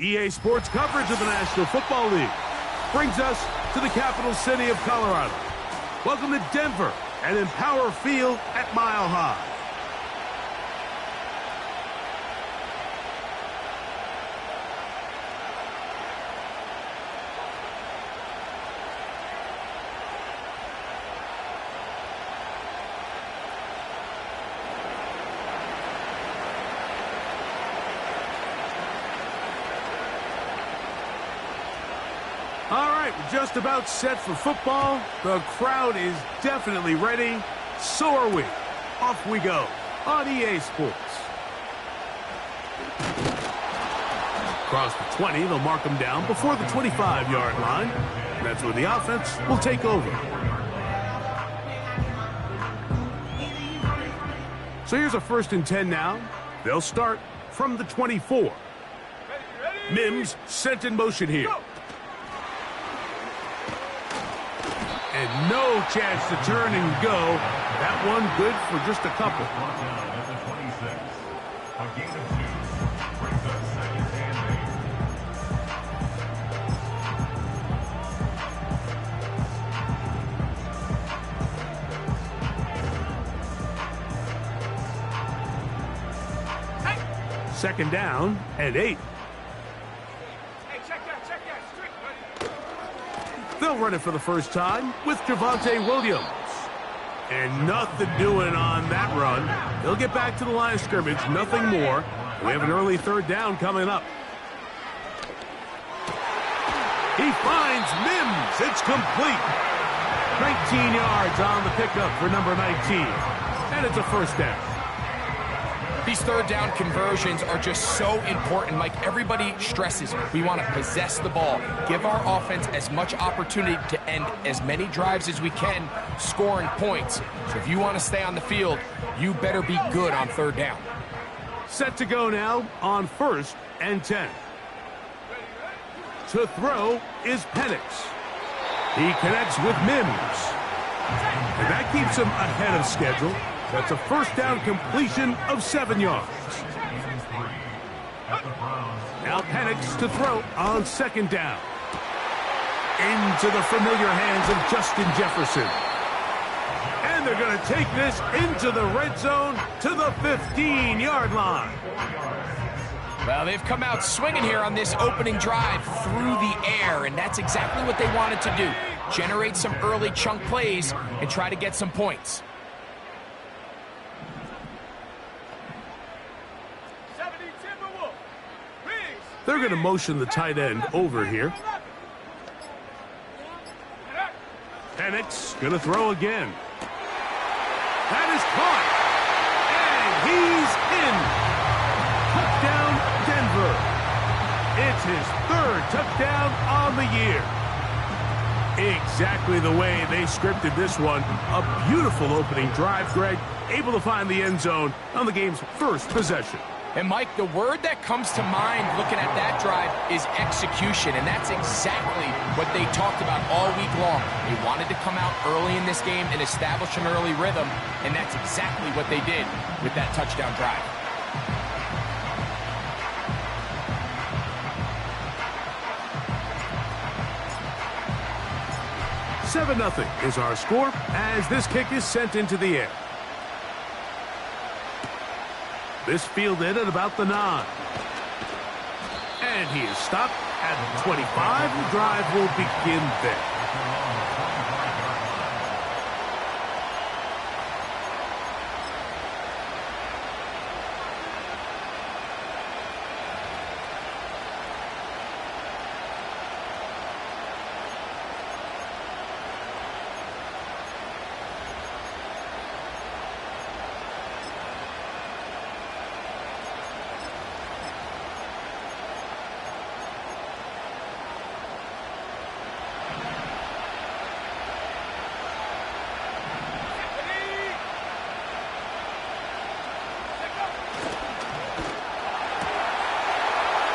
EA Sports coverage of the National Football League brings us to the capital city of Colorado. Welcome to Denver and Empower Field at Mile High. All right, we're just about set for football. The crowd is definitely ready. So are we. Off we go on EA Sports. Across the 20, they'll mark them down before the 25-yard line. That's where the offense will take over. So here's a 1st and 10 now. They'll start from the 24. Mims sent in motion here. And no chance to turn and go. That one good for just a couple. Second down and 8. They'll run it for the first time with Javonte Williams. And nothing doing on that run. They'll get back to the line of scrimmage, nothing more. We have an early 3rd down coming up. He finds Mims. It's complete. 19 yards on the pickup for number 19. And it's a 1st down. These 3rd down conversions are just so important. Like everybody stresses, we want to possess the ball, give our offense as much opportunity to end as many drives as we can, scoring points. So if you want to stay on the field, you better be good on 3rd down. Set to go now on 1st and 10. To throw is Penix. He connects with Mims. And that keeps him ahead of schedule. That's a 1st down completion of 7 yards. Now Penix to throw on 2nd down. Into the familiar hands of Justin Jefferson. And they're going to take this into the red zone to the 15-yard line. Well, they've come out swinging here on this opening drive through the air, and that's exactly what they wanted to do. Generate some early chunk plays and try to get some points. They're going to motion the tight end over here. Penix going to throw again. That is caught. And he's in. Touchdown, Denver. It's his 3rd touchdown on the year. Exactly the way they scripted this one. A beautiful opening drive, Greg. Able to find the end zone on the game's 1st possession. And, Mike, the word that comes to mind looking at that drive is execution, and that's exactly what they talked about all week long. They wanted to come out early in this game and establish an early rhythm, and that's exactly what they did with that touchdown drive. $7-0 is our score as this kick is sent into the air. This fielded at about the 9. And he is stopped at the 25. The drive will begin there.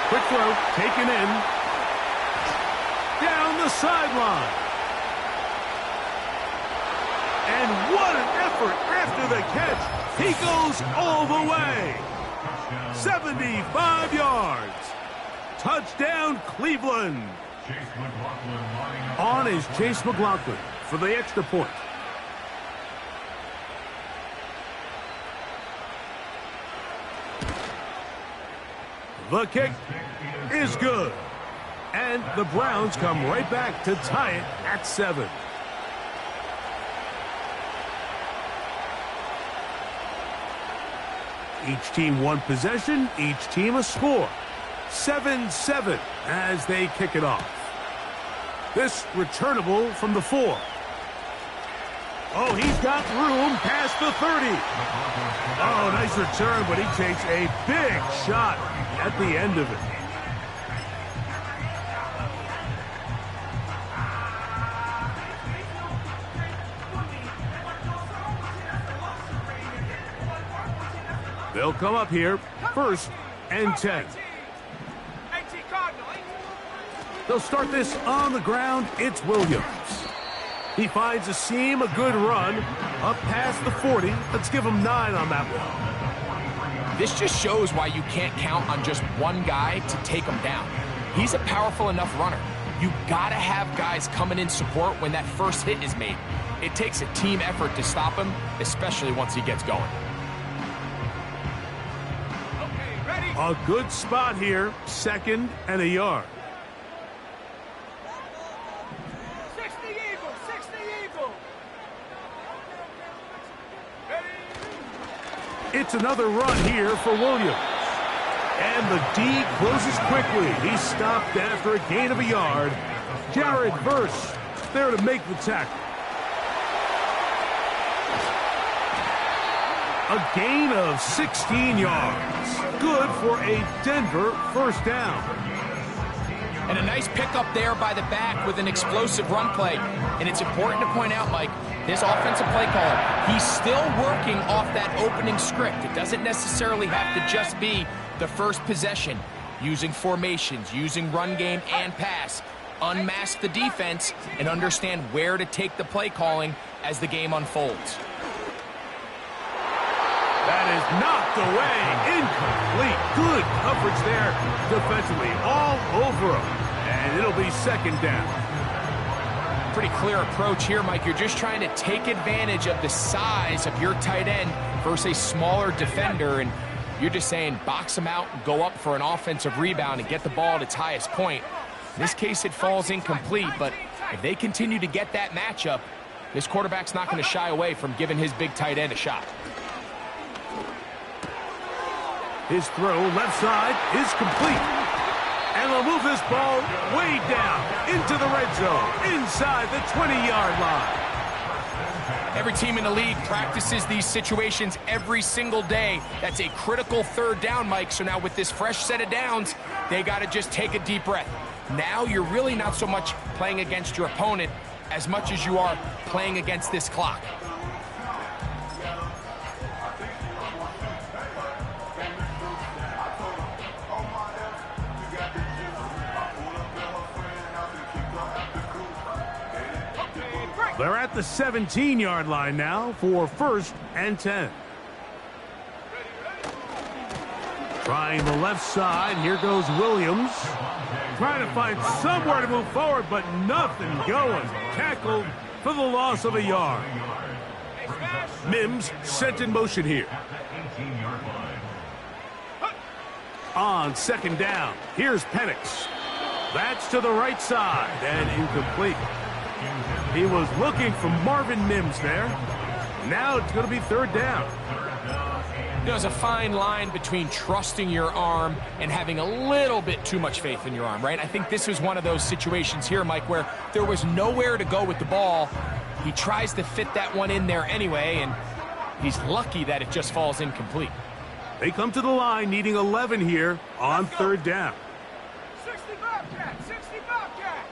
Quick throw, taken in. Down the sideline. And what an effort after the catch. He goes all the way. 75 yards. Touchdown, Cleveland. On is Chase McLaughlin for the extra point. The kick is good. And the Browns come right back to tie it at 7. Each team one possession, each team a score. 7-7 as they kick it off. This returnable from the 4. Oh, he's got room past the 30. Oh, nice return, but he takes a big shot at the end of it. They'll come up here, 1st and 10. They'll start this on the ground. It's Williams. He finds a seam, a good run, up past the 40. Let's give him 9 on that one. This just shows why you can't count on just one guy to take him down. He's a powerful enough runner. You gotta have guys coming in support when that first hit is made. It takes a team effort to stop him, especially once he gets going. A good spot here, 2nd and a yard. 60 Eagle, 60 Eagle. It's another run here for Williams. And the D closes quickly. He's stopped after a gain of a yard. Jared Verse there to make the tackle. A gain of 16 yards. Good for a Denver 1st down. And a nice pickup there by the back with an explosive run play. And it's important to point out, Mike, this offensive play caller, he's still working off that opening script. It doesn't necessarily have to just be the first possession. Using formations, using run game and pass. Unmask the defense and understand where to take the play calling as the game unfolds. That is knocked away, incomplete. Good coverage there defensively, all over him. And it'll be 2nd down. Pretty clear approach here, Mike. You're just trying to take advantage of the size of your tight end versus a smaller defender, and you're just saying box him out, go up for an offensive rebound, and get the ball at its highest point. In this case, it falls incomplete, but if they continue to get that matchup, this quarterback's not going to shy away from giving his big tight end a shot. His throw left side is complete. And they'll move this ball way down into the red zone, inside the 20-yard line. Every team in the league practices these situations every single day. That's a critical 3rd down, Mike. So now with this fresh set of downs, they got to just take a deep breath. Now you're really not so much playing against your opponent as much as you are playing against this clock. They're at the 17-yard line now for 1st and 10. Trying the left side. Here goes Williams. Trying to find somewhere to move forward, but nothing going. Tackled for the loss of a yard. Mims sent in motion here. On 2nd down, here's Penix. That's to the right side and incomplete. He was looking for Marvin Mims there. Now it's going to be 3rd down. There's a fine line between trusting your arm and having a little bit too much faith in your arm, right? I think this was one of those situations here, Mike, where there was nowhere to go with the ball. He tries to fit that one in there anyway, and he's lucky that it just falls incomplete. They come to the line needing 11 here on 3rd down. 60 Bobcat, 60 Bobcat.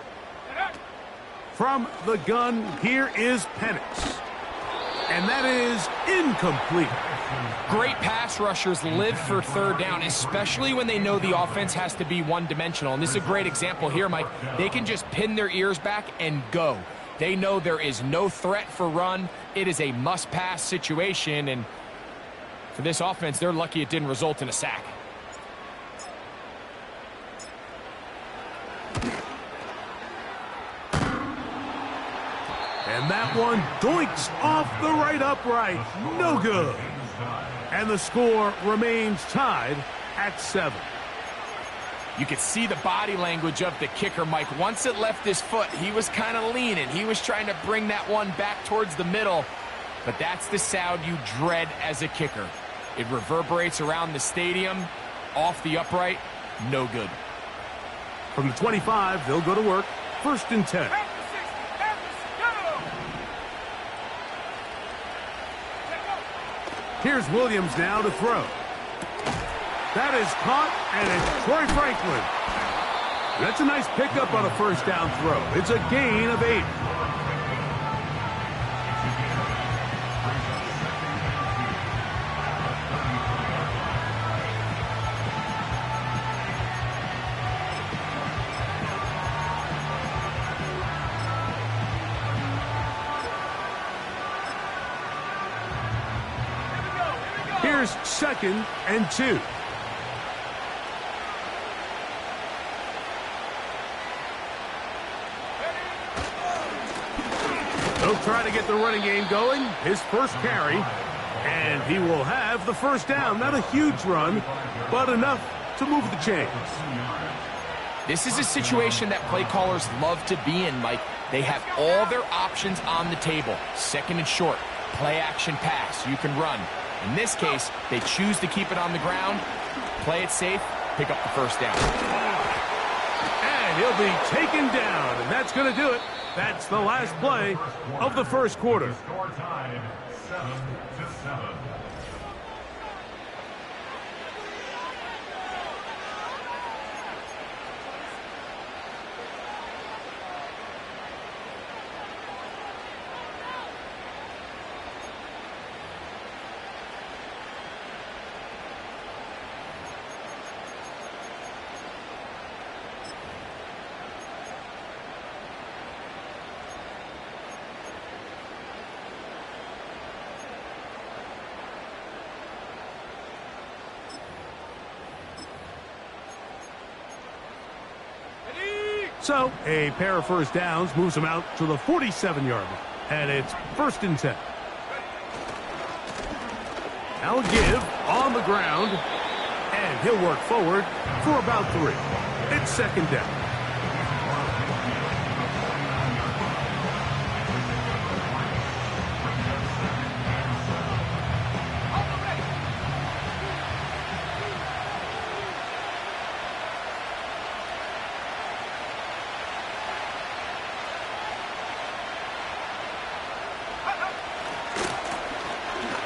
From the gun, here is Penix. And that is incomplete. Great pass rushers live for 3rd down, especially when they know the offense has to be one-dimensional. And this is a great example here, Mike. They can just pin their ears back and go. They know there is no threat for run. It is a must-pass situation, and for this offense, they're lucky it didn't result in a sack. And that one doinks off the right upright. No good. And the score remains tied at 7. You could see the body language of the kicker, Mike. Once it left his foot, he was kind of leaning. He was trying to bring that one back towards the middle. But that's the sound you dread as a kicker. It reverberates around the stadium, off the upright, no good. From the 25, they'll go to work. 1st and 10. Here's Williams now to throw. That is caught, and it's Troy Franklin. That's a nice pickup on a 1st down throw. It's a gain of 8. Here's 2nd and 2. He'll try to get the running game going. His first carry. And he will have the 1st down. Not a huge run, but enough to move the chains. This is a situation that play callers love to be in, Mike. They have all their options on the table. 2nd and short. Play action pass. You can run. In this case, they choose to keep it on the ground, play it safe, pick up the 1st down. And he'll be taken down, and that's going to do it. That's the last play of the 1st quarter. Score tied 7-7. So, a pair of 1st downs moves him out to the 47-yard line. And it's 1st and 10. Now give on the ground. And he'll work forward for about 3. It's 2nd down.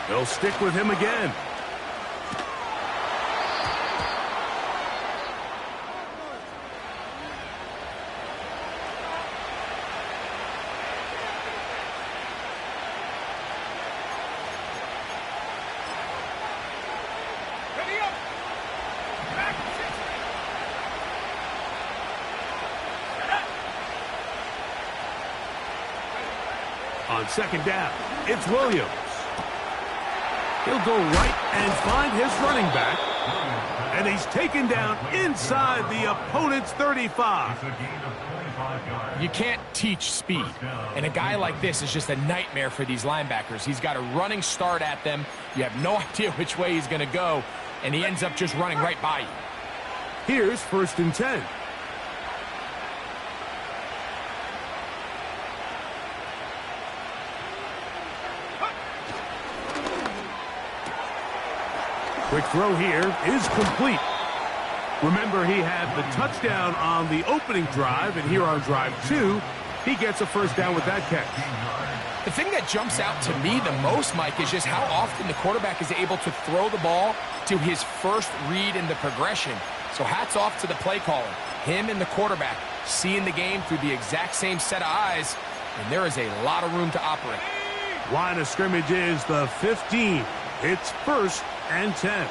They'll stick with him again. On 2nd down, it's Williams. He'll go right and find his running back. And he's taken down inside the opponent's 35. You can't teach speed. And a guy like this is just a nightmare for these linebackers. He's got a running start at them. You have no idea which way he's going to go. And he ends up just running right by you. Here's 1st and 10. Quick throw here is complete. Remember, he had the touchdown on the opening drive, and here on drive 2, he gets a 1st down with that catch. The thing that jumps out to me the most, Mike, is just how often the quarterback is able to throw the ball to his first read in the progression. So hats off to the play caller. Him and the quarterback seeing the game through the exact same set of eyes, and there is a lot of room to operate. Line of scrimmage is the 15. It's 1st and 10.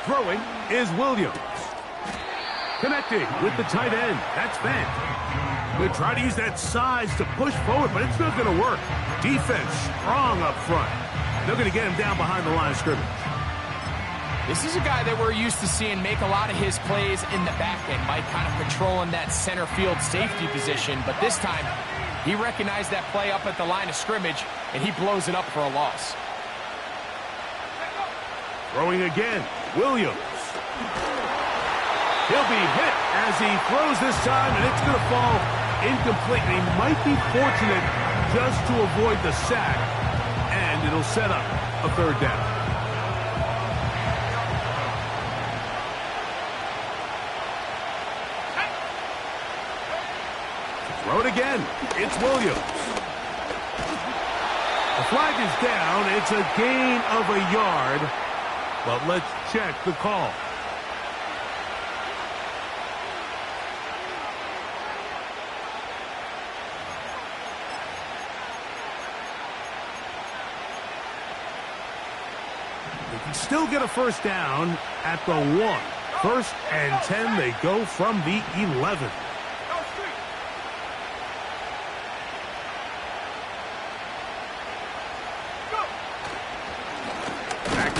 Throwing is Williams. Connecting with the tight end. That's Fant. They try to use that size to push forward, but it's not going to work. Defense strong up front. They're going to get him down behind the line of scrimmage. This is a guy that we're used to seeing make a lot of his plays in the back end, Mike, kind of patrolling that center field safety position. But this time, He recognized that play up at the line of scrimmage, and he blows it up for a loss. Throwing again, Williams. He'll be hit as he throws this time, and it's going to fall incomplete. And he might be fortunate just to avoid the sack, and it'll set up a third down. Throw it again. It's Williams. The flag is down. It's a gain of a yard. But let's check the call. They can still get a first down at the 1. First and 10, they go from the 11.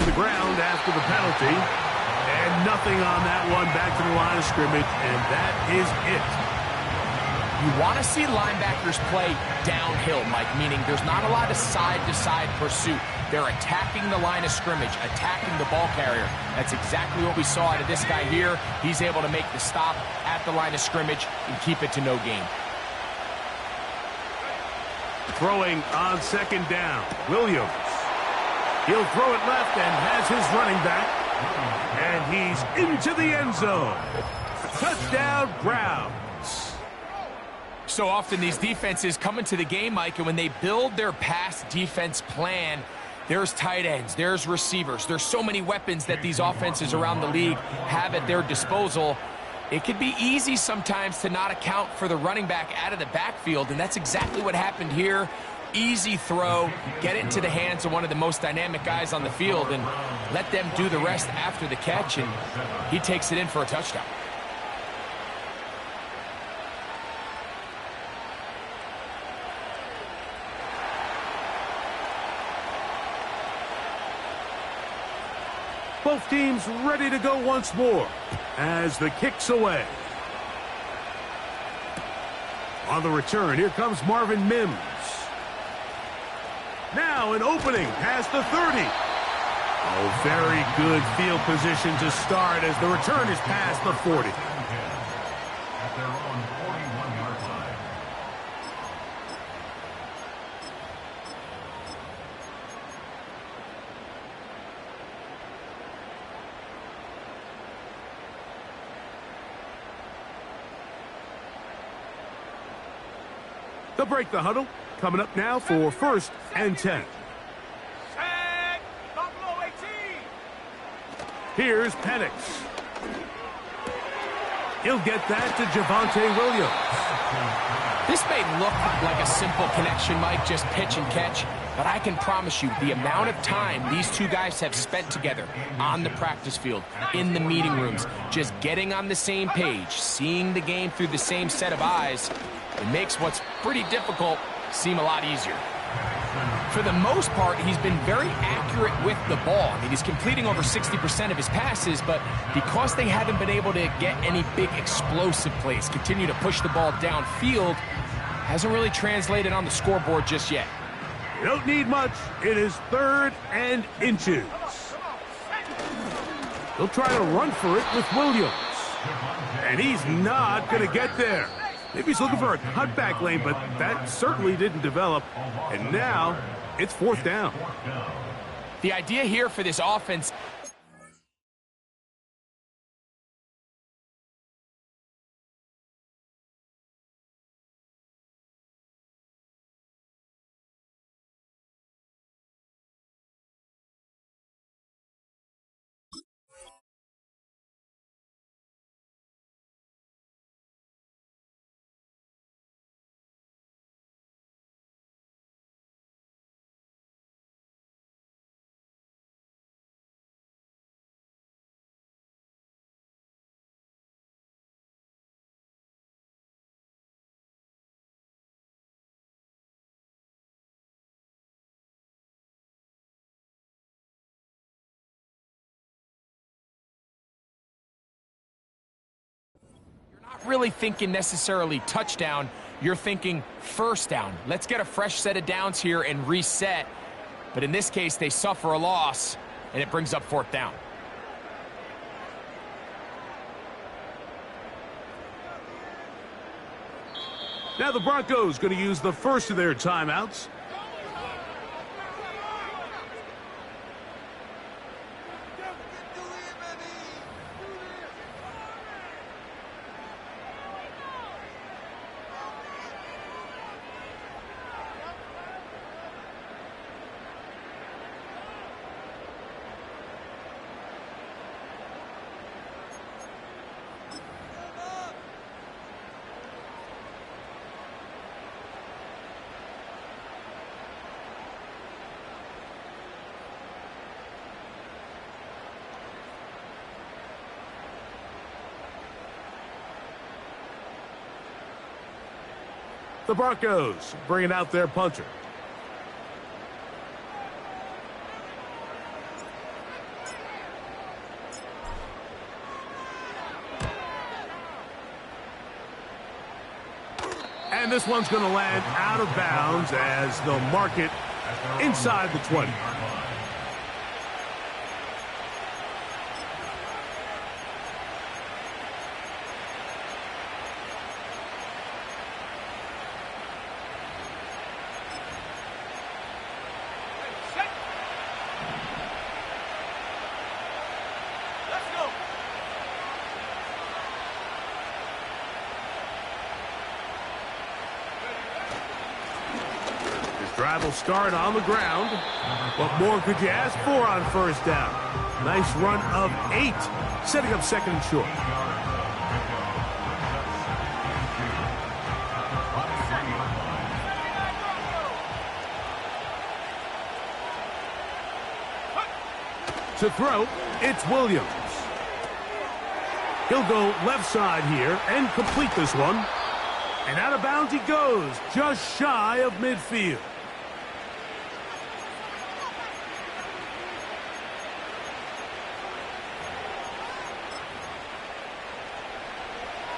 The ground after the penalty, and nothing on that one. Back to the line of scrimmage, and that is it. You want to see linebackers play downhill, Mike, meaning there's not a lot of side-to-side pursuit. They're attacking the line of scrimmage, attacking the ball carrier. That's exactly what we saw out of this guy here. He's able to make the stop at the line of scrimmage and keep it to no gain. Throwing on second down, Williams. He'll throw it left and has his running back. And he's into the end zone. Touchdown, Browns. So often these defenses come into the game, Mike, and when they build their pass defense plan, there's tight ends, there's receivers, there's so many weapons that these offenses around the league have at their disposal. It could be easy sometimes to not account for the running back out of the backfield, and that's exactly what happened here. Easy throw, get it into the hands of one of the most dynamic guys on the field, and let them do the rest after the catch, and he takes it in for a touchdown. Both teams ready to go once more as the kick's away. On the return, here comes Marvin Mims. Now an opening past the 30. Oh, very good field position to start as the return is past the 40. At their own 41-yard line. They'll break the huddle. Coming up now for first and 10. Set. Buffalo 18. Here's Penix. He'll get that to Javonte Williams. This may look like a simple connection, Mike, just pitch and catch, but I can promise you the amount of time these two guys have spent together on the practice field, in the meeting rooms, just getting on the same page, seeing the game through the same set of eyes, it makes what's pretty difficult seem a lot easier. For the most part, he's been very accurate with the ball. I mean, he's completing over 60% of his passes, but because they haven't been able to get any big explosive plays, continue to push the ball downfield, hasn't really translated on the scoreboard just yet. You don't need much. It is 3rd and inches. They'll try to run for it with Williams. And he's not going to get there. Maybe he's looking for a cutback lane, but that certainly didn't develop. And now it's 4th down. The idea here for this offense really thinking necessarily touchdown. you're thinking first down. Let's get a fresh set of downs here and reset. But in this case, they suffer a loss, and it brings up fourth down. Now the Broncos going to use the first of their timeouts. The Broncos bringing out their punter. And this one's going to land out of bounds as they'll mark it inside the 20. Drive will start on the ground. What more could you ask for on first down? Nice run of 8, setting up second and short. To throw, it's Williams. He'll go left side here and complete this one. And out of bounds he goes, just shy of midfield.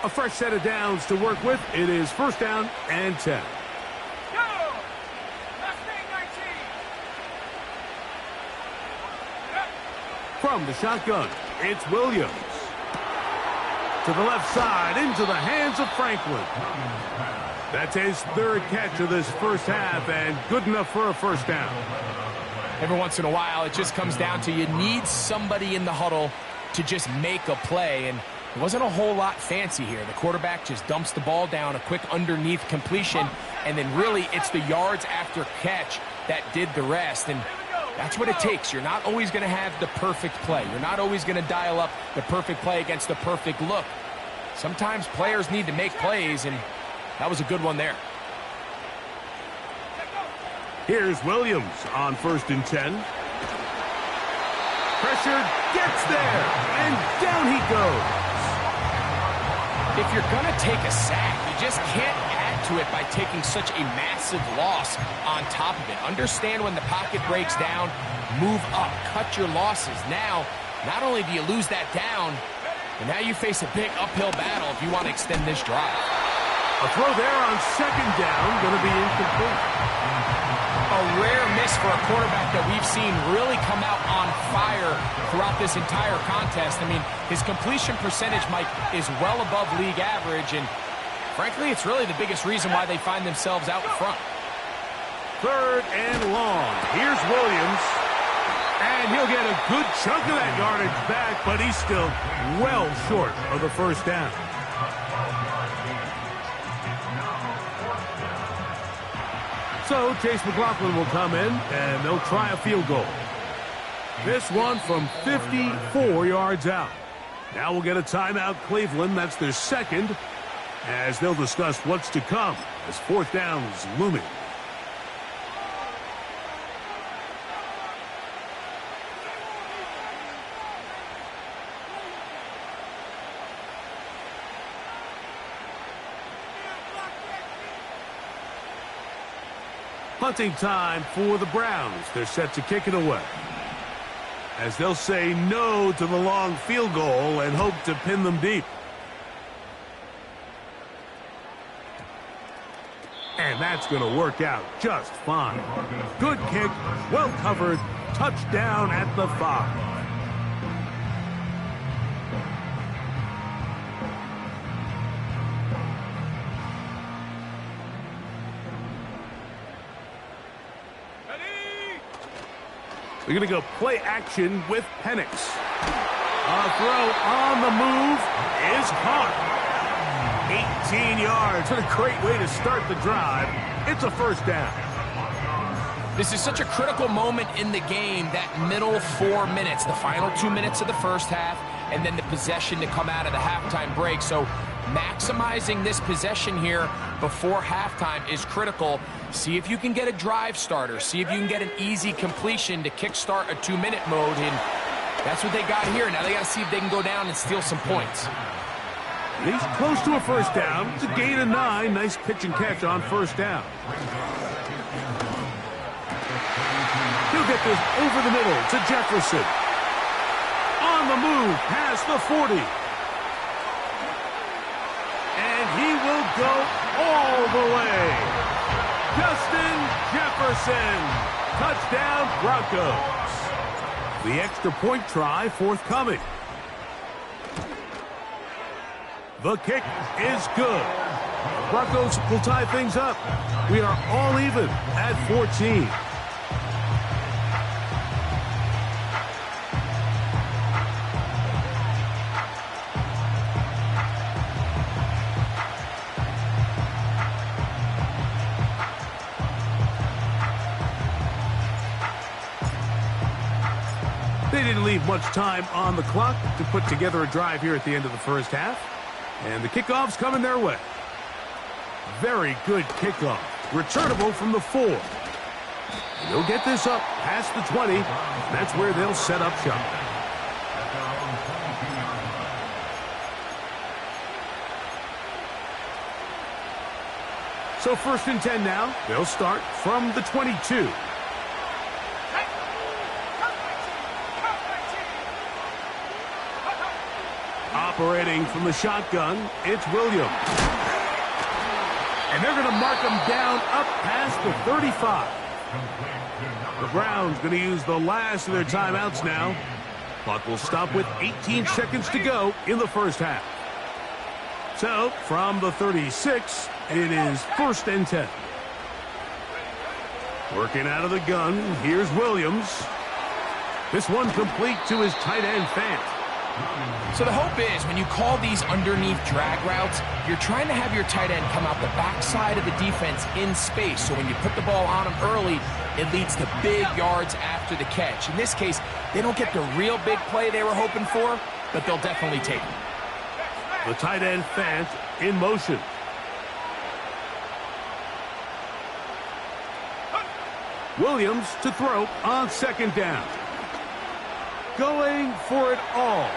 A fresh set of downs to work with. It is first down and 10. From the shotgun, it's Williams. To the left side, into the hands of Franklin. That's his third catch of this first half, and good enough for a first down. Every once in a while, it just comes down to you need somebody in the huddle to just make a play, and it wasn't a whole lot fancy here. The quarterback just dumps the ball down, a quick underneath completion, and then really it's the yards after catch that did the rest. And that's what it takes. You're not always going to have the perfect play. You're not always going to dial up the perfect play against the perfect look. Sometimes players need to make plays, and that was a good one there. Here's Williams on first and 10. Pressure gets there, and down he goes. If you're going to take a sack, you just can't add to it by taking such a massive loss on top of it. Understand when the pocket breaks down, move up, cut your losses. Now, not only do you lose that down, but now you face a big uphill battle if you want to extend this drive. A throw there on second down, going to be incomplete. A rare miss for a quarterback that we've seen really come out on fire throughout this entire contest. I mean, his completion percentage, Mike, is well above league average, and frankly, it's really the biggest reason why they find themselves out in front. Third and long. Here's Williams, and he'll get a good chunk of that yardage back, but he's still well short of the first down. So Chase McLaughlin will come in, and they'll try a field goal. This one from 54 yards out. Now we'll get a timeout, Cleveland. That's their second, as they'll discuss what's to come as fourth down is looming. Punting time for the Browns. They're set to kick it away, as they'll say no to the long field goal and hope to pin them deep. And that's going to work out just fine. Good kick, well covered, touchdown at the 5. We're going to go play action with Penix. A throw on the move is caught. 18 yards. What a great way to start the drive. It's a first down. This is such a critical moment in the game, that middle 4 minutes, the final 2 minutes of the first half, and then the possession to come out of the halftime break. So maximizing this possession here before halftime is critical. See if you can get a drive starter. See if you can get an easy completion to kickstart a 2-minute mode, and that's what they got here. Now they got to see if they can go down and steal some points. He's close to a first down. It's a gain of 9. Nice pitch and catch on first down. He'll get this over the middle to Jefferson. On the move, past the 40. And he will go all the way. Justin Jefferson. Touchdown, Broncos. The extra point try forthcoming. The kick is good. Broncos will tie things up. We are all even at 14. They didn't leave much time on the clock to put together a drive here at the end of the first half. And the kickoff's coming their way. Very good kickoff. Returnable from the 4. And they'll get this up past the 20. That's where they'll set up shop. So 1st and 10 now. They'll start from the 22. Operating from the shotgun, it's Williams. And they're going to mark him down up past the 35. The Browns going to use the last of their timeouts now. Clock will stop with 18 seconds to go in the first half. So, from the 36, it is 1st and 10. Working out of the gun, here's Williams. This one complete to his tight end, Fant. So the hope is when you call these underneath drag routes, you're trying to have your tight end come out the backside of the defense in space. So when you put the ball on him early, it leads to big yards after the catch. In this case, they don't get the real big play they were hoping for, but they'll definitely take it. The tight end, Fant, in motion. Williams to throw on 2nd down. Going for it all.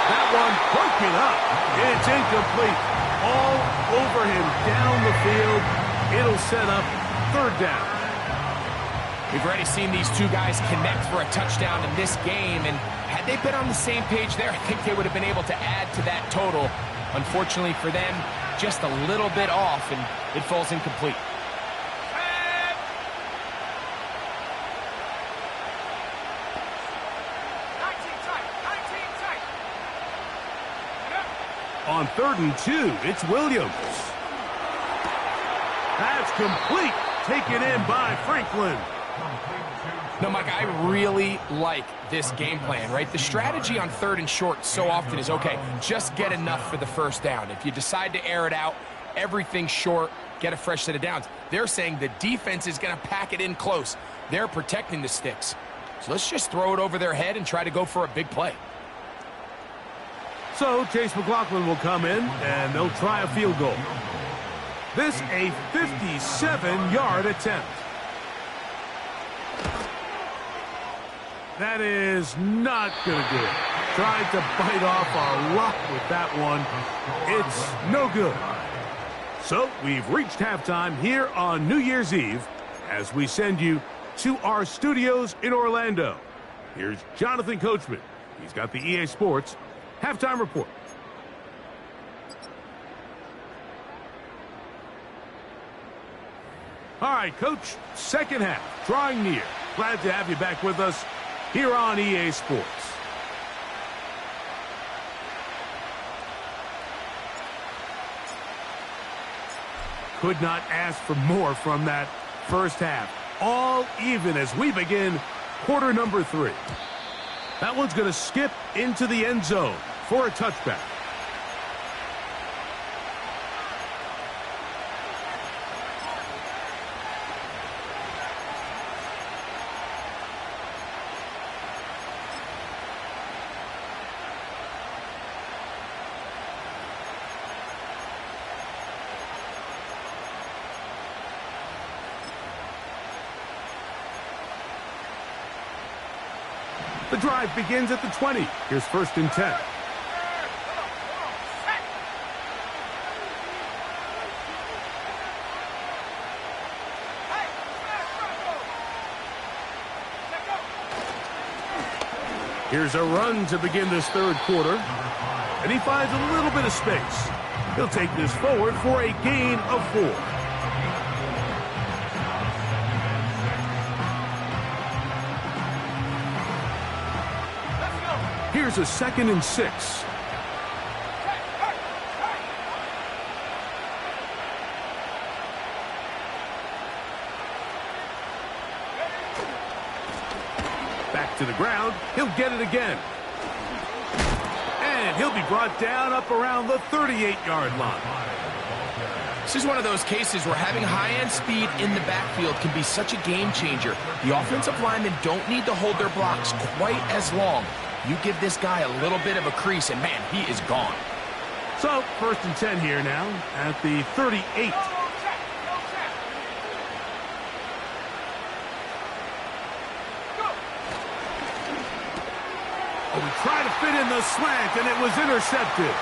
That one broken up. It's incomplete. All over him down the field. It'll set up 3rd down. We've already seen these two guys connect for a touchdown in this game, and had they been on the same page there, I think they would have been able to add to that total. Unfortunately for them, just a little bit off, and it falls incomplete. On 3rd and 2, it's Williams. That's complete. Taken in by Franklin. No, Mike, I really like this game plan, right? The strategy on 3rd and short so often is, okay, just get enough for the first down. If you decide to air it out, everything's short, get a fresh set of downs. They're saying the defense is going to pack it in close. They're protecting the sticks. So let's just throw it over their head and try to go for a big play. So Chase McLaughlin will come in, and they'll try a field goal. This a 57-yard attempt. That is not going to do it. Tried to bite off our luck with that one. It's no good. So we've reached halftime here on New Year's Eve as we send you to our studios in Orlando. Here's Jonathan Coachman. He's got the EA Sports Halftime Report. All right, Coach, second half, drawing near. Glad to have you back with us here on EA Sports. Could not ask for more from that first half. All even as we begin quarter number 3. That one's going to skip into the end zone for a touchback. The drive begins at the 20. Here's 1st and 10. Here's a run to begin this third quarter. And he finds a little bit of space. He'll take this forward for a gain of 4. Here's a 2nd and 6. Back to the ground. He'll get it again. And he'll be brought down up around the 38-yard line. This is one of those cases where having high-end speed in the backfield can be such a game changer. The offensive linemen don't need to hold their blocks quite as long. You give this guy a little bit of a crease, and man, he is gone. So, 1st and 10 here now at the 38. Oh, we tried to fit in the slant, and it was intercepted.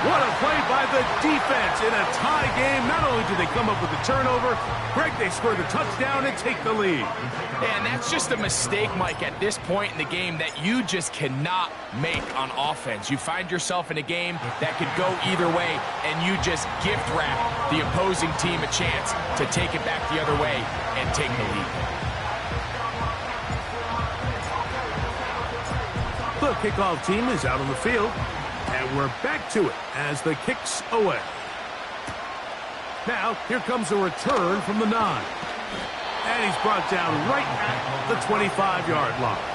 What a play by the defense in a tie game. Not only do they come up with the turnover, Greg, they score the touchdown and take the lead. And that's just a mistake, Mike, at this point in the game that you just cannot make on offense. You find yourself in a game that could go either way, and you just gift wrap the opposing team a chance to take it back the other way and take the lead. The kickoff team is out on the field. And we're back to it as the kick's away. Now, here comes a return from the 9. And he's brought down right at the 25-yard line.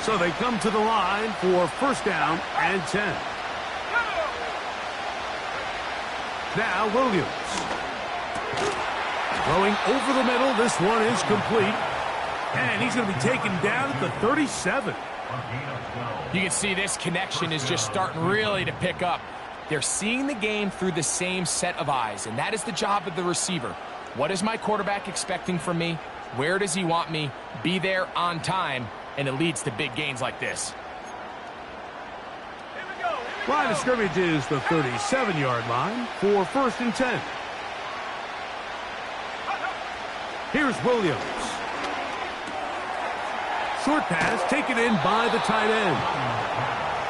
So they come to the line for 1st down and 10. Now Williams. Throwing over the middle. This one is complete. And he's going to be taken down at the 37. You can see this connection is just starting really to pick up. They're seeing the game through the same set of eyes, and that is the job of the receiver. What is my quarterback expecting from me? Where does he want me? Be there on time. And it leads to big gains like this. Line of scrimmage is the 37-yard line for 1st and 10. Here's Williams. Short pass taken in by the tight end.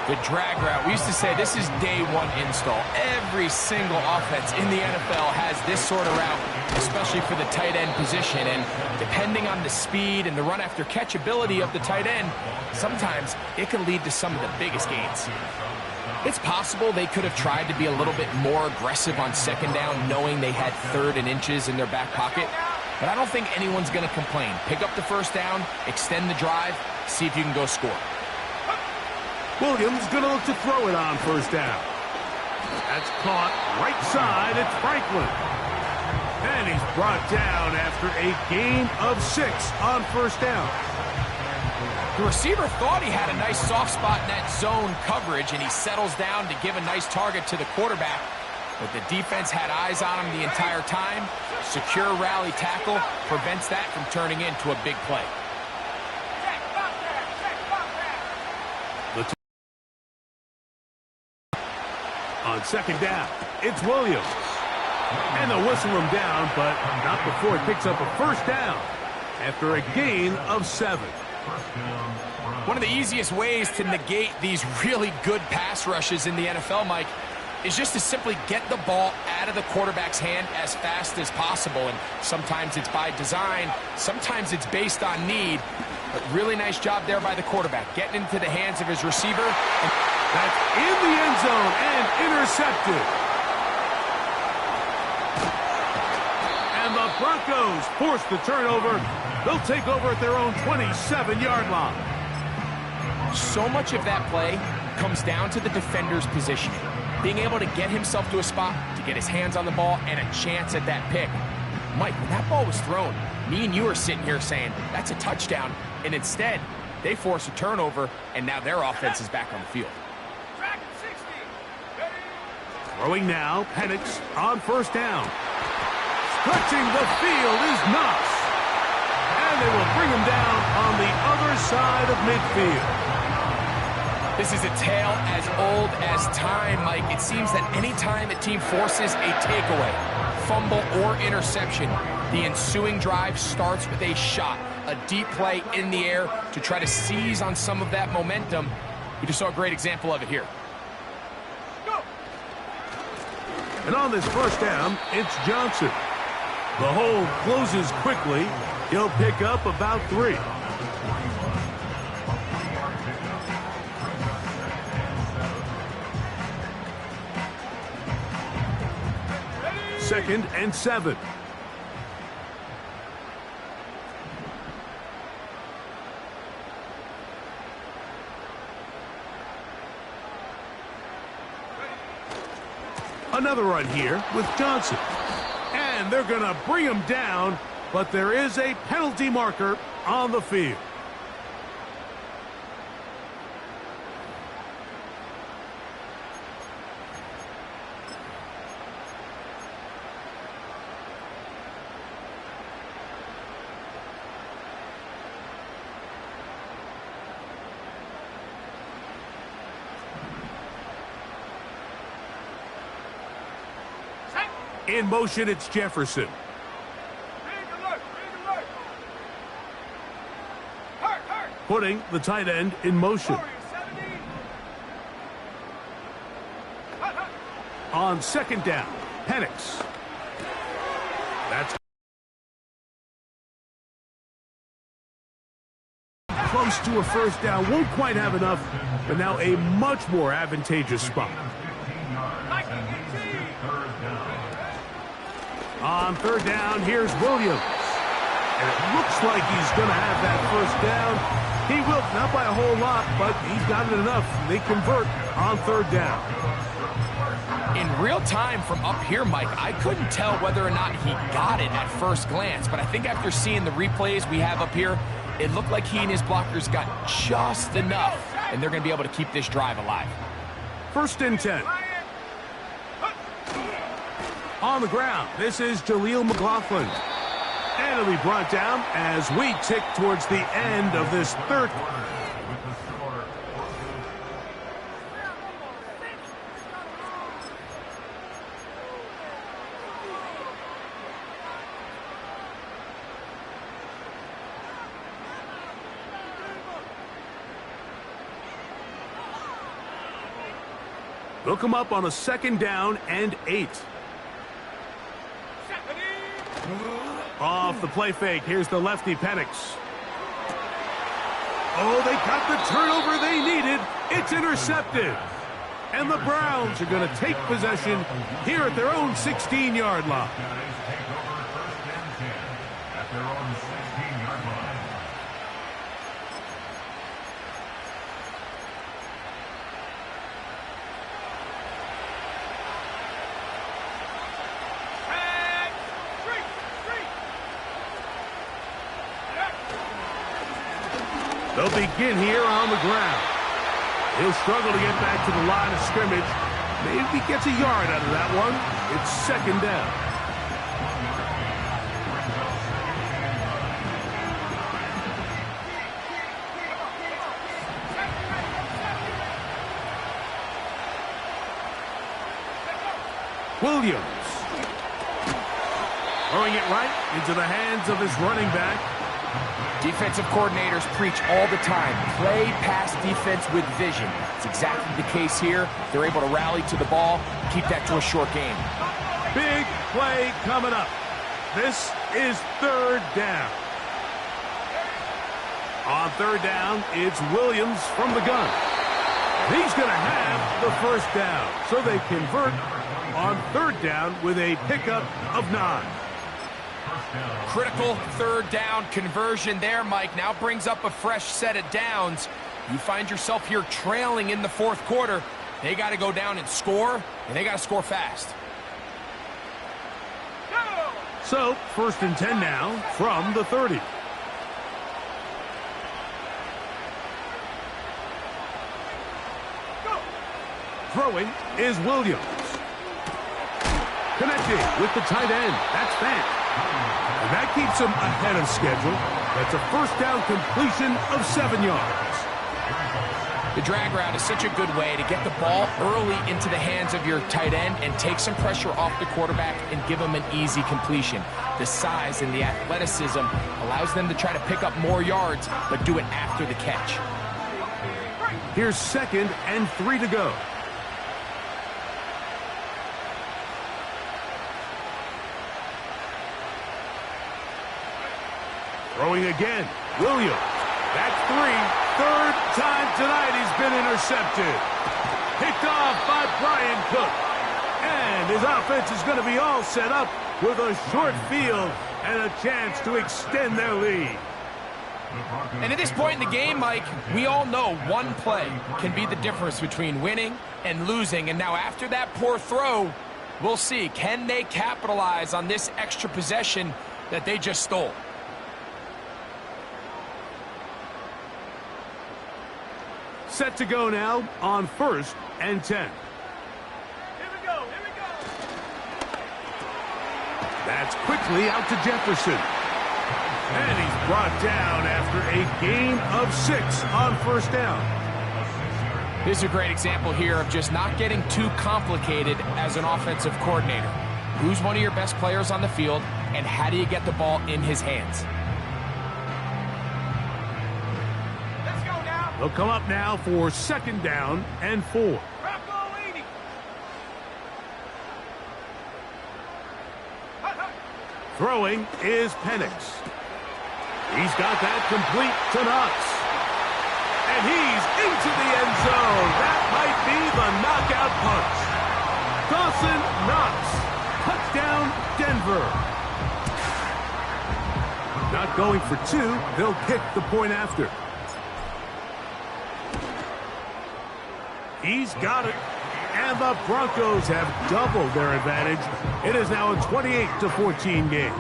The drag route. We used to say this is day 1 install. Every single offense in the NFL has this sort of route, especially for the tight end position. And depending on the speed and the run after catch ability of the tight end, sometimes it can lead to some of the biggest gains. It's possible they could have tried to be a little bit more aggressive on 2nd down, knowing they had 3rd and inches in their back pocket. But I don't think anyone's going to complain. Pick up the 1st down, extend the drive, see if you can go score. Williams going to look to throw it on 1st down. That's caught right side. It's Franklin. And he's brought down after a gain of 6 on 1st down. The receiver thought he had a nice soft spot in that zone coverage, and he settles down to give a nice target to the quarterback. But the defense had eyes on him the entire time. Secure rally tackle prevents that from turning into a big play. On second down, it's Williams. And they'll whistle him down, but not before he picks up a first down after a gain of 7. One of the easiest ways to negate these really good pass rushes in the NFL, Mike, is just to simply get the ball out of the quarterback's hand as fast as possible. And sometimes it's by design, sometimes it's based on need. But really nice job there by the quarterback, getting into the hands of his receiver. That's in the end zone and intercepted. And the Broncos force the turnover. They'll take over at their own 27-yard line. So much of that play comes down to the defender's positioning. Being able to get himself to a spot, to get his hands on the ball, and a chance at that pick. Mike, when that ball was thrown, me and you are sitting here saying, that's a touchdown. And instead, they force a turnover, and now their offense is back on the field. Throwing now, Penix on first down. Stretching the field is Knox. And they will bring him down on the other side of midfield. This is a tale as old as time, Mike. It seems that any time a team forces a takeaway, fumble, or interception, the ensuing drive starts with a shot, a deep play in the air to try to seize on some of that momentum. We just saw a great example of it here. And on this first down, it's Johnson. The hole closes quickly. He'll pick up about 3. Second and 7. Another run here with Johnson. And they're going to bring him down, but there is a penalty marker on the field. In motion, it's Jefferson. Putting the tight end in motion. On second down, Penix. That's close to a first down. Won't quite have enough, but now a much more advantageous spot. On third down, here's Williams. And it looks like he's going to have that first down. He will, not by a whole lot, but he's got it enough. They convert on third down. In real time from up here, Mike, I couldn't tell whether or not he got it at first glance. But I think after seeing the replays we have up here, it looked like he and his blockers got just enough. And they're going to be able to keep this drive alive. First and 10. On the ground, this is Jaleel McLaughlin. And it'll be brought down as we tick towards the end of this third. They'll come up on a second down and 8. Off the play fake, here's the lefty Penix. Oh, they got the turnover they needed. It's intercepted. And the Browns are going to take possession here at their own 16-yard line. They'll begin here on the ground. He'll struggle to get back to the line of scrimmage. Maybe gets a yard out of that one. It's second down. Williams. Throwing it right into the hands of his running back. Defensive coordinators preach all the time, play pass defense with vision. It's exactly the case here. They're able to rally to the ball, keep that to a short game. Big play coming up. This is third down. On third down, it's Williams from the gun. He's going to have the first down. So they convert on third down with a pickup of 9. Critical third down conversion there, Mike. Now brings up a fresh set of downs. You find yourself here trailing in the fourth quarter. They got to go down and score, and they got to score fast. So, first and 10 now from the 30. Throwing is Williams. Connecting with the tight end. That's Fant. And that keeps him ahead of schedule. That's a first down completion of 7 yards. The drag route is such a good way to get the ball early into the hands of your tight end and take some pressure off the quarterback and give him an easy completion. The size and the athleticism allows them to try to pick up more yards, but do it after the catch. Here's second and 3 to go. Throwing again, Williams. That's 3. Third time tonight he's been intercepted. Picked off by Brian Cook. And his offense is going to be all set up with a short field and a chance to extend their lead. And at this point in the game, Mike, we all know one play can be the difference between winning and losing. And now after that poor throw, we'll see. Can they capitalize on this extra possession that they just stole? Set to go now on first and 10. Here we go. That's quickly out to Jefferson. And he's brought down after a gain of 6 on first down. This is a great example here of just not getting too complicated as an offensive coordinator. Who's one of your best players on the field, and how do you get the ball in his hands? They'll come up now for second down and 4. Throwing is Penix. He's got that complete to Knox. And he's into the end zone. That might be the knockout punch. Dawson Knox. Touchdown, Denver. Not going for 2. They'll kick the point after. He's got it. And the Broncos have doubled their advantage. It is now a 28-14 game.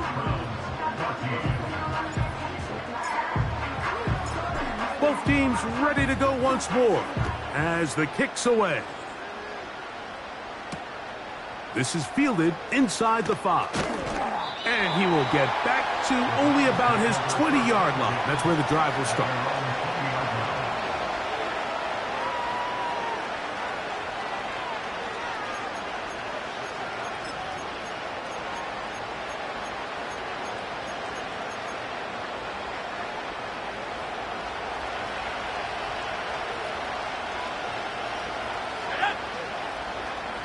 Both teams ready to go once more as the kick's away. This is fielded inside the 5. And he will get back to only about his 20-yard line. That's where the drive will start.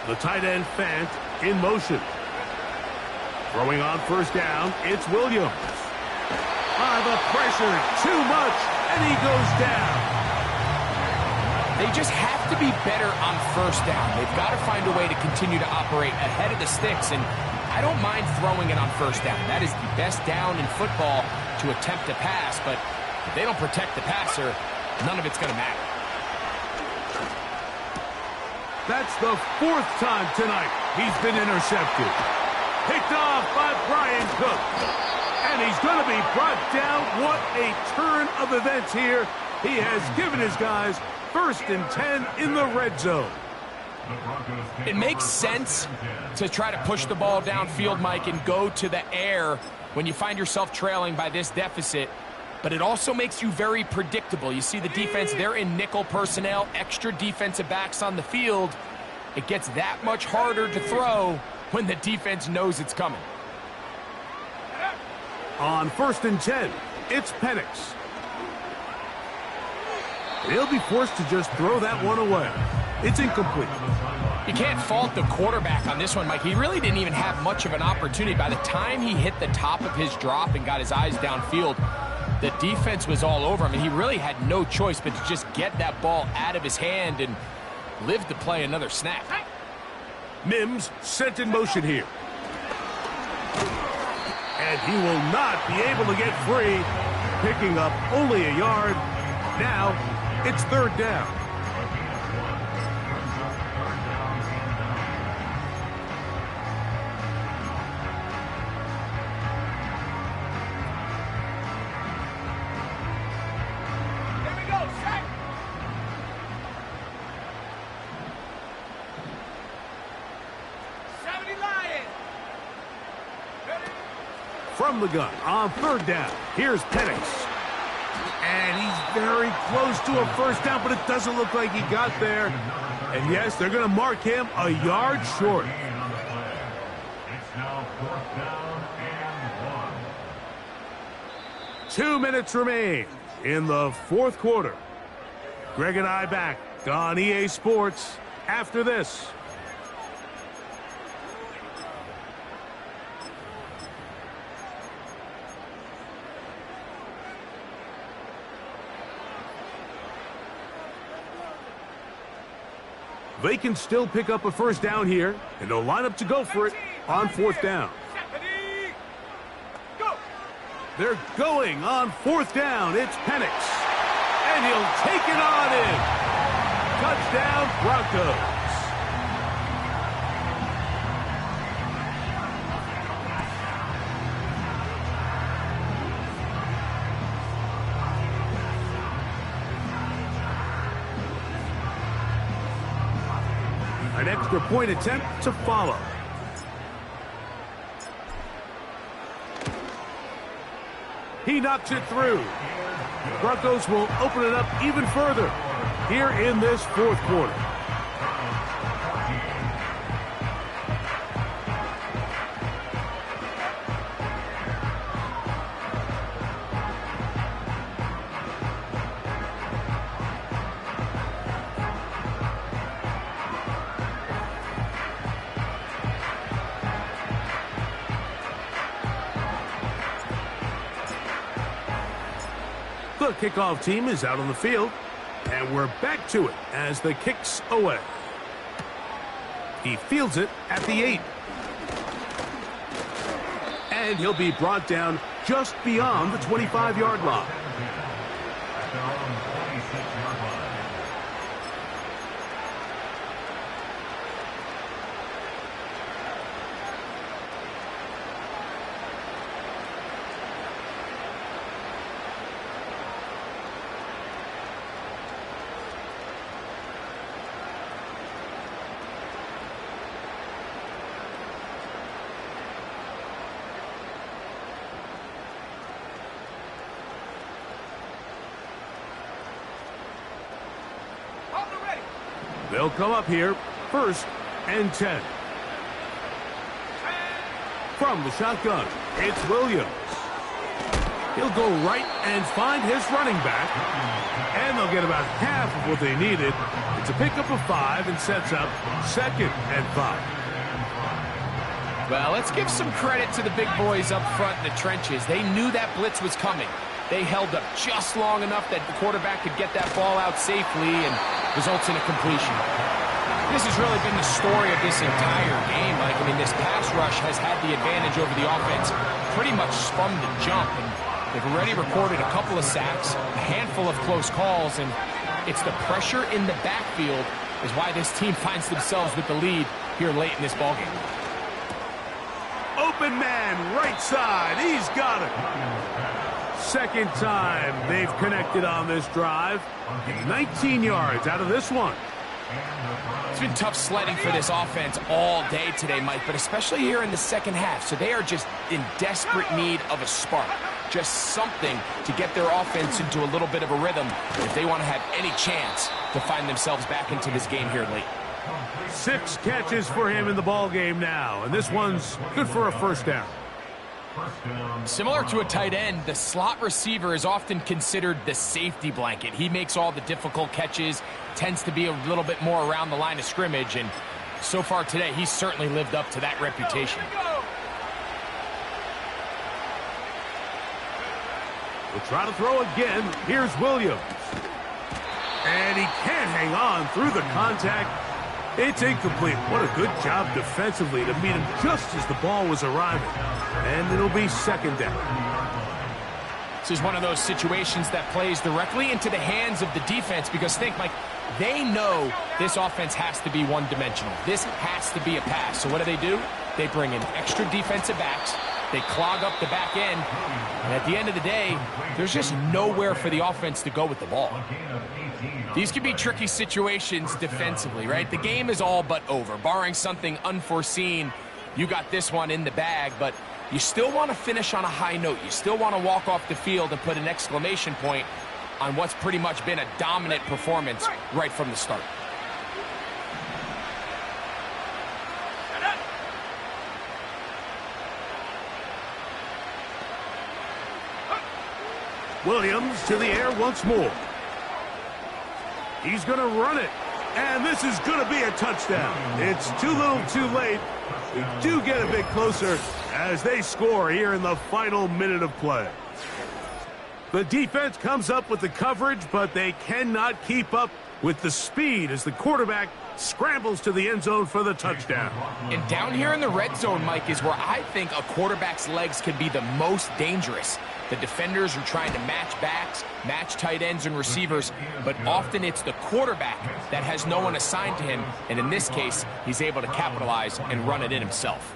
The tight end Fant in motion. Throwing on first down, it's Williams. The pressure, too much, and he goes down. They just have to be better on first down. They've got to find a way to continue to operate ahead of the sticks, and I don't mind throwing it on first down. That is the best down in football to attempt to pass, but if they don't protect the passer, none of it's going to matter. That's the 4th time tonight he's been intercepted. Picked off by Brian Cook. And he's going to be brought down. What a turn of events here He has given his guys 1st and 10 in the red zone. It makes sense to try to push the ball downfield, Mike, and go to the air when you find yourself trailing by this deficit. But it also makes you very predictable. You see the defense, they're in nickel personnel, extra defensive backs on the field. It gets that much harder to throw when the defense knows it's coming. On 1st and 10, it's Penix. He'll be forced to just throw that one away. It's incomplete. You can't fault the quarterback on this one, Mike. He really didn't even have much of an opportunity. By the time he hit the top of his drop and got his eyes downfield, the defense was all over him, and he really had no choice but to just get that ball out of his hand and live to play another snap. Mims sent in motion here. And he will not be able to get free, picking up only a yard. Now, it's 3rd down. Here we go, set. From the gun on 3rd down. Here's Penix. And he's very close to a 1st down, but it doesn't look like he got there. And yes, they're going to mark him a yard short. It's now 4th down and 1. 2 minutes remain in the 4th quarter. Greg and I back on EA Sports after this. They can still pick up a 1st down here, and they'll line up to go for it on 4th down. They're going on 4th down. It's Penix. And he'll take it on in. Touchdown, Broncos. An extra point attempt to follow. He knocks it through. The Broncos will open it up even further here in this 4th quarter. The kickoff team is out on the field, and we're back to it as the kick's away. He fields it at the 8. And he'll be brought down just beyond the 25-yard line. At their own 26-yard line. They'll come up here, 1st and 10. From the shotgun, it's Williams. He'll go right and find his running back. And they'll get about half of what they needed. It's a pickup of 5 and sets up 2nd and 5. Well, let's give some credit to the big boys up front in the trenches. They knew that blitz was coming. They held up just long enough that the quarterback could get that ball out safely and results in a completion. This has really been the story of this entire game. Like, I mean, this pass rush has had the advantage over the offense pretty much from the jump. And they've already recorded a couple of sacks, a handful of close calls, and it's the pressure in the backfield is why this team finds themselves with the lead here late in this ballgame. Open man, right side. He's got it. second time they've connected on this drive. 19 yards out of this one. It's been tough sledding for this offense all day today, Mike, but especially here in the second half. So they are just in desperate need of a spark, just something to get their offense into a little bit of a rhythm if they want to have any chance to find themselves back into this game here late. 6 catches for him in the ball game now, and this one's good for a first down. Similar to a tight end, the slot receiver is often considered the safety blanket. He makes all the difficult catches, tends to be a little bit more around the line of scrimmage, and so far today, he's certainly lived up to that reputation. We'll try to throw again. Here's Williams. And he can't hang on through the contact. It's incomplete. What a good job defensively to meet him just as the ball was arriving. And it'll be second down. This is one of those situations that plays directly into the hands of the defense because think, Mike, they know this offense has to be one-dimensional. This has to be a pass. So what do? They bring in extra defensive backs. They clog up the back end. And at the end of the day, there's just nowhere for the offense to go with the ball. These can be tricky situations defensively, right? The game is all but over. Barring something unforeseen, you got this one in the bag, but you still want to finish on a high note. You still want to walk off the field and put an exclamation point on what's pretty much been a dominant performance right from the start. Williams to the air once more. He's going to run it. And this is going to be a touchdown. It's too little too late. We do get a bit closer as they score here in the final minute of play. The defense comes up with the coverage, but they cannot keep up with the speed as the quarterback scrambles to the end zone for the touchdown. And down here in the red zone, Mike, is where I think a quarterback's legs can be the most dangerous. The defenders are trying to match backs, match tight ends and receivers, but often it's the quarterback that has no one assigned to him, and in this case, he's able to capitalize and run it in himself.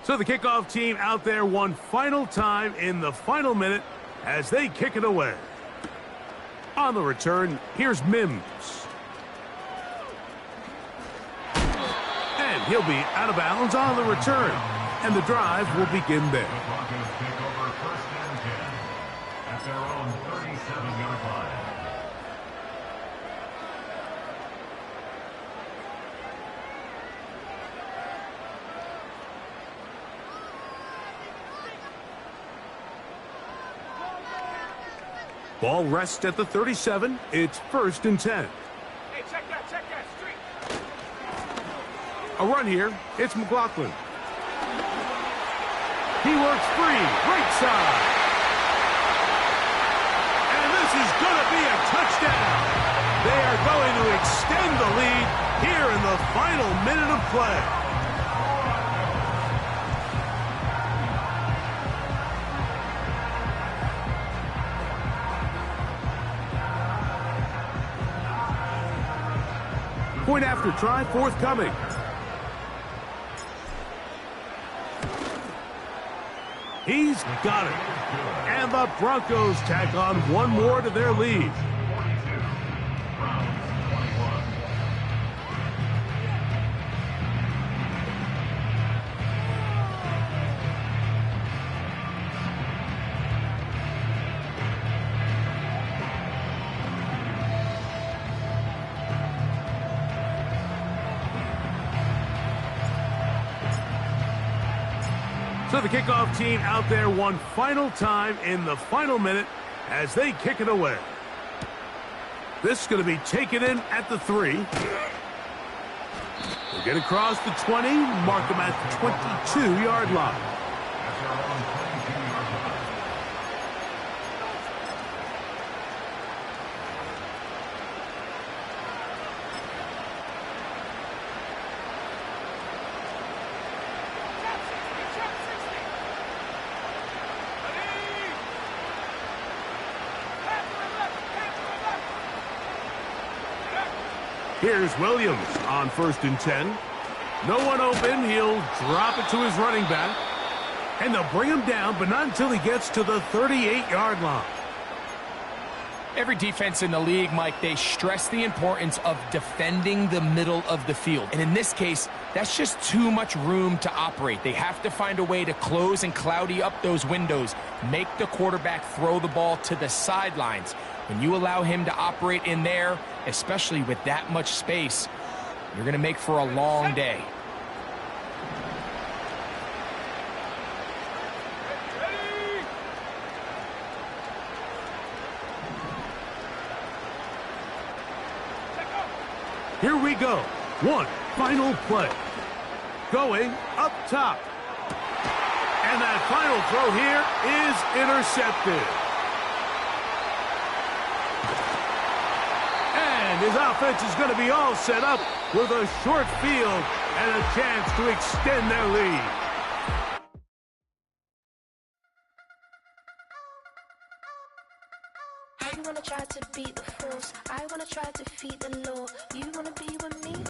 So the kickoff team out there one final time in the final minute as they kick it away. On the return, here's Mims. And he'll be out of bounds on the return. And the drive will begin there. The Broncos take over first and 10 at their own 37-yard line. Ball rests at the 37. It's first and 10. Hey, check that, street. A run here. It's McLaughlin. He works free. Right side. And this is going to be a touchdown. They are going to extend the lead here in the final minute of play. Point after try forthcoming. He's got it. And the Broncos tack on one more to their lead. So the kickoff team out there one final time in the final minute as they kick it away. This is going to be taken in at the 3. We'll get across the 20, mark them at the 22-yard line. Here's Williams on 1st and 10. No one open. He'll drop it to his running back. And they'll bring him down, but not until he gets to the 38-yard line. Every defense in the league, Mike, they stress the importance of defending the middle of the field. And in this case, that's just too much room to operate. They have to find a way to close and cloudy up those windows, make the quarterback throw the ball to the sidelines. When you allow him to operate in there, especially with that much space, you're going to make for a long day. Here we go. One final play. Going up top. And that final throw here is intercepted. And his offense is going to be all set up with a short field and a chance to extend their lead. I wanna try to beat the force. I wanna try to defeat the law. You wanna be with me?